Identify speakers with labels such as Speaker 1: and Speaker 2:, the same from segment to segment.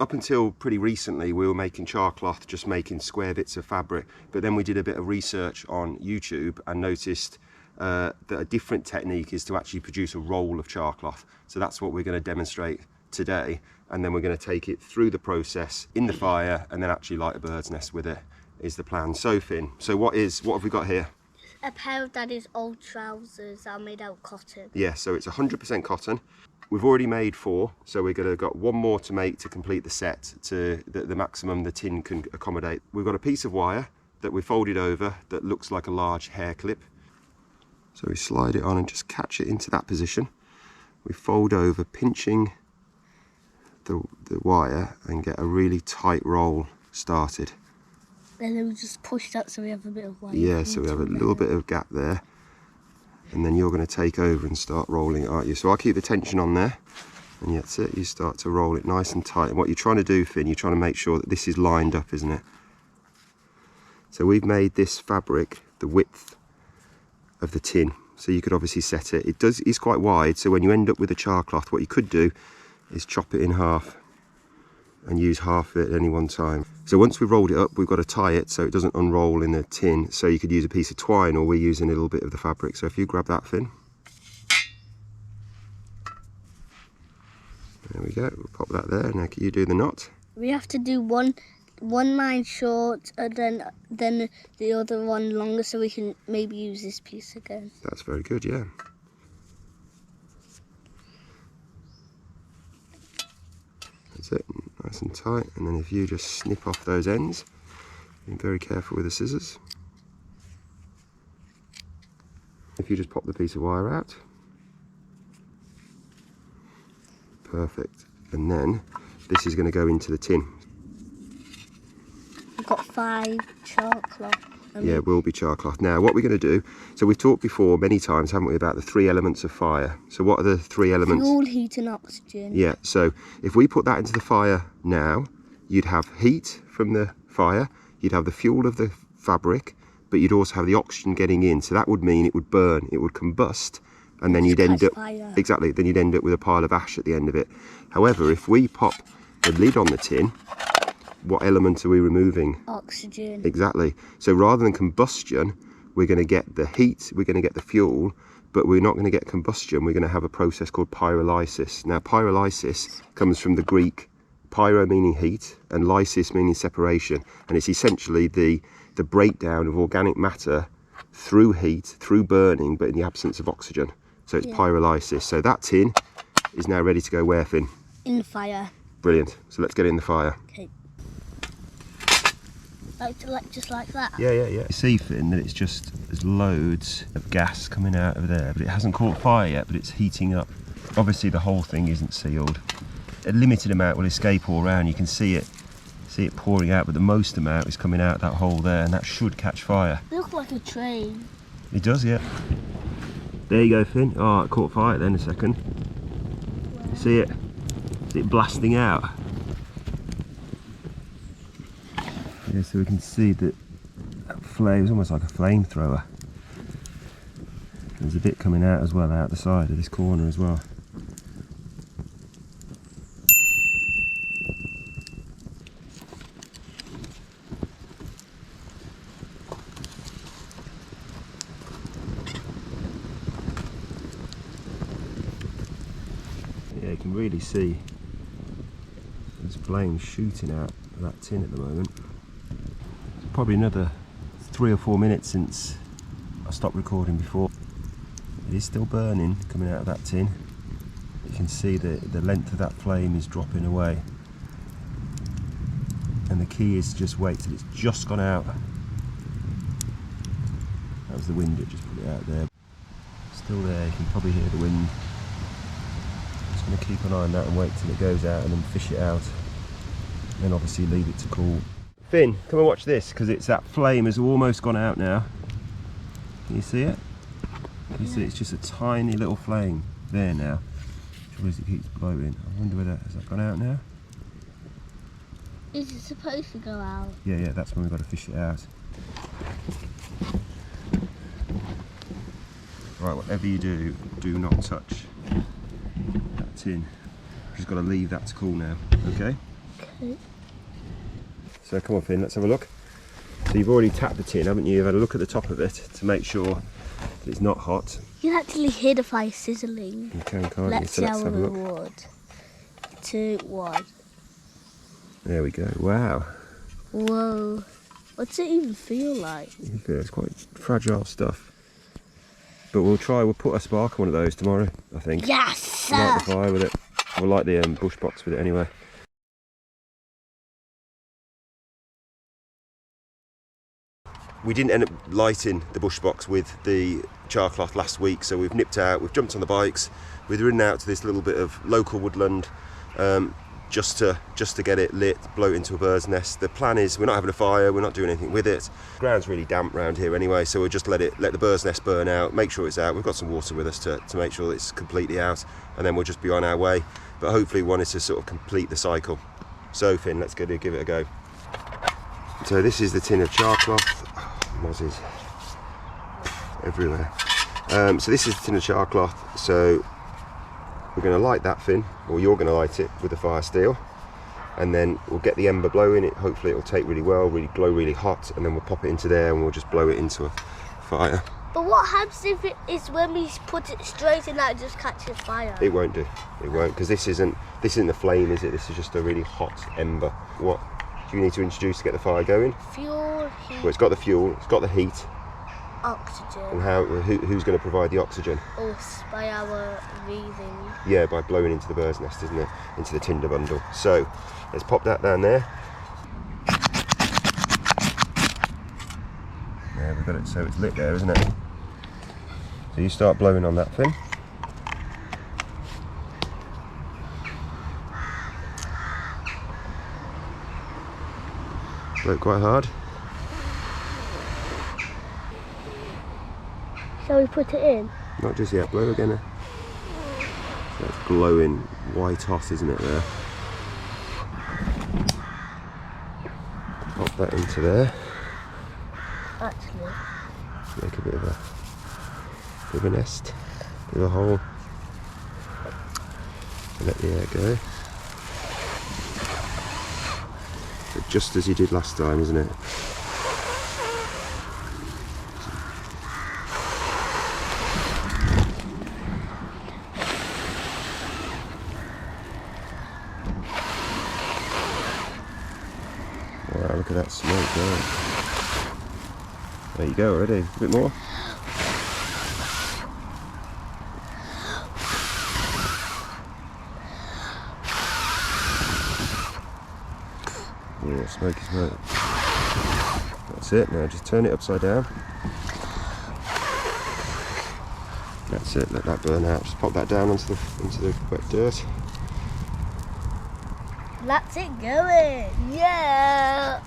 Speaker 1: Up until pretty recently, we were making charcloth, just making square bits of fabric. But then we did a bit of research on YouTube and noticed that a different technique is to actually produce a roll of charcloth. So that's what we're going to demonstrate today. And then we're going to take it through the process in the fire and then actually light a bird's nest with it is the plan. So Finn, so what have we got here?
Speaker 2: A pair of Daddy's old trousers that are made out of cotton.
Speaker 1: Yeah, so it's 100% cotton. We've already made 4, so we're going to got 1 more to make to complete the set to the maximum the tin can accommodate. We've got a piece of wire that we folded over that looks like a large hair clip. So we slide it on and just catch it into that position. We fold over, pinching the wire and get a really tight roll started.
Speaker 2: And then we just push that so we have a bit of wire.
Speaker 1: Yeah, so we have a little bit of gap there. And then you're going to take over and start rolling it, aren't you? So I'll keep the tension on there, and that's it. You start to roll it nice and tight. And what you're trying to do, Finn, you're trying to make sure that this is lined up, isn't it? So we've made this fabric the width of the tin. So you could obviously set it. It's quite wide, so when you end up with a charcloth, what you could do is chop it in half and use half of it at any one time. So once we've rolled it up, we've got to tie it so it doesn't unroll in the tin. So you could use a piece of twine, or we're using a little bit of the fabric. So if you grab that, Finn. There we go, we'll pop that there. Now can you do the knot?
Speaker 2: We have to do one line short and then the other one longer, so we can maybe use this piece again.
Speaker 1: That's very good, yeah. That's it, nice and tight. And then if you just snip off those ends, be very careful with the scissors. If you just pop the piece of wire out. Perfect. And then this is going to go into the tin.
Speaker 2: We've got 5 charcloth.
Speaker 1: Yeah, it will be charcloth. Now, what we're going to do, so we've talked before many times, haven't we, about the 3 elements of fire. So what are the 3 elements?
Speaker 2: Fuel, heat and oxygen.
Speaker 1: Yeah, so if we put that into the fire now, you'd have heat from the fire, you'd have the fuel of the fabric, but you'd also have the oxygen getting in. So that would mean it would burn, it would combust, and then you'd end up, exactly, then you'd end up with a pile of ash at the end of it. However, if we pop the lid on the tin, what element are we removing?
Speaker 2: Oxygen.
Speaker 1: Exactly. So rather than combustion, we're going to get the heat, we're going to get the fuel, but we're not going to get combustion. We're going to have a process called pyrolysis. Now, pyrolysis comes from the Greek pyro meaning heat and lysis meaning separation, and it's essentially the breakdown of organic matter through heat, through burning, but in the absence of oxygen. So it's pyrolysis. So that tin is now ready to go where, Finn?
Speaker 2: In the fire.
Speaker 1: Brilliant. So let's get it in the fire.
Speaker 2: Okay. Just like that?
Speaker 1: Yeah. You see, Finn, that it's just, there's loads of gas coming out of there, but it hasn't caught fire yet, but it's heating up. Obviously the whole thing isn't sealed. A limited amount will escape all around. You can see it pouring out, but the most amount is coming out that hole there, and that should catch fire.
Speaker 2: It looks like a train.
Speaker 1: It does, yeah. There you go, Finn. Oh, it caught fire then a second. You see it? Is it blasting out? Yeah, so we can see that flame is almost like a flamethrower. There's a bit coming out as well, out the side of this corner as well. Yeah, you can really see there's flames shooting out of that tin at the moment. Probably another 3 or 4 minutes since I stopped recording before. It is still burning coming out of that tin. You can see the length of that flame is dropping away. And the key is to just wait till it's just gone out. That was the wind that just put it out there. Still there, you can probably hear the wind. Just going to keep an eye on that and wait till it goes out and then fish it out. And then obviously leave it to cool. Finn, come and watch this, because that flame has almost gone out now. Can you see it? Can you see it's just a tiny little flame there now. Trouble is it keeps blowing. I wonder whether has that gone out now?
Speaker 2: Is it supposed to go out?
Speaker 1: Yeah, that's when we've got to fish it out. Right, whatever you do, do not touch that tin. Just got to leave that to cool now, okay?
Speaker 2: Okay.
Speaker 1: So come on Finn, let's have a look. So you've already tapped the tin, haven't you? You've had a look at the top of it to make sure that it's not hot.
Speaker 2: You can actually hear the fire sizzling.
Speaker 1: You can, can't you?
Speaker 2: Let's
Speaker 1: So
Speaker 2: see
Speaker 1: let's
Speaker 2: how
Speaker 1: have a
Speaker 2: we
Speaker 1: look.
Speaker 2: would. 2, 1.
Speaker 1: There we go. Wow.
Speaker 2: Whoa. What's it even feel like?
Speaker 1: It's quite fragile stuff. But we'll put a spark on one of those tomorrow, I think.
Speaker 2: Yes!
Speaker 1: Light the fire with it. We'll light the bush box with it anyway. We didn't end up lighting the bush box with the charcloth last week, so we've nipped out, we've jumped on the bikes, we've ridden out to this little bit of local woodland just to get it lit, blow it into a bird's nest. The plan is we're not having a fire, we're not doing anything with it. The ground's really damp around here anyway, so we'll just let the bird's nest burn out, make sure it's out. We've got some water with us to make sure that it's completely out, and then we'll just be on our way. But hopefully we wanted to sort of complete the cycle. So Finn, let's give it a go. So this is the tin of charcloth. Mozzies everywhere. So this is the tin of charcloth. So we're going to light that, Finn, or you're going to light it with the fire steel, and then we'll get the ember blowing. It hopefully it'll take really well, really glow really hot, and then we'll pop it into there and we'll just blow it into a fire.
Speaker 2: But what happens if it is when we put it straight in that it just catches fire?
Speaker 1: It won't do. It won't, because this isn't a flame, is it? This is just a really hot ember. What do you need to introduce to get the fire going?
Speaker 2: Fuel, heat,
Speaker 1: Well, it's got the fuel, it's got the heat,
Speaker 2: oxygen.
Speaker 1: and who's going to provide the oxygen?
Speaker 2: Us, by our breathing.
Speaker 1: Yeah, by blowing into the bird's nest, isn't it? Into the tinder bundle. So let's pop that down there. Yeah, we've got it so it's lit there, isn't it? So you start blowing on that, Finn. Blow it quite hard.
Speaker 2: Shall we put it in?
Speaker 1: Not just yet, blow again. So it's glowing white hot, isn't it, there? Pop that into there.
Speaker 2: Actually.
Speaker 1: Make a bit of a nest, bit of a hole. And let the air go. So just as you did last time, isn't it? Wow, look at that smoke there. There you go already, a bit more. Oh, smoky smoke. That's it, now just turn it upside down. That's it, let that burn out. Just pop that down into the wet dirt.
Speaker 2: That's it going. Yeah.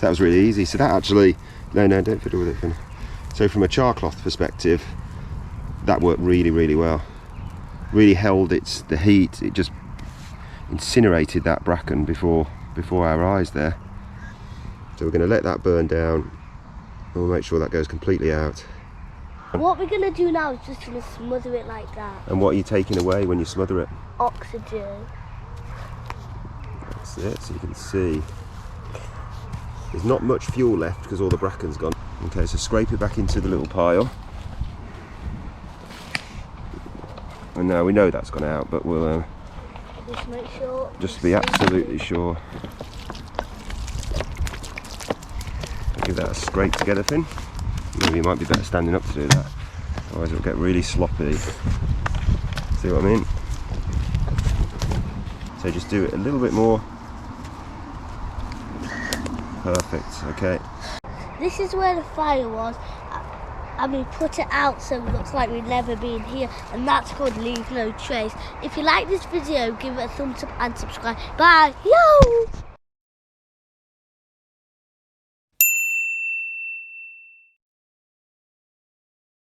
Speaker 1: That was really easy. So that actually, no, don't fiddle with it, Finn. So from a charcloth perspective, that worked really, really well. Really held the heat. It just incinerated that bracken before our eyes there. So we're going to let that burn down, and we'll make sure that goes completely out.
Speaker 2: What we're going to do now is just going to smother it like that.
Speaker 1: And what are you taking away when you smother it?
Speaker 2: Oxygen.
Speaker 1: That's it, so you can see there's not much fuel left because all the bracken's gone. Okay, so scrape it back into the little pile. And now we know that's gone out, but we'll
Speaker 2: just make sure.
Speaker 1: Just to be absolutely sure. Give that a scrape together, Finn. Maybe you might be better standing up to do that, otherwise it'll get really sloppy. See what I mean? So just do it a little bit more. Perfect, okay.
Speaker 2: This is where the fire was, and we put it out so it looks like we've never been here, and that's called Leave No Trace. If you like this video, give it a thumbs up and subscribe. Bye! Yo!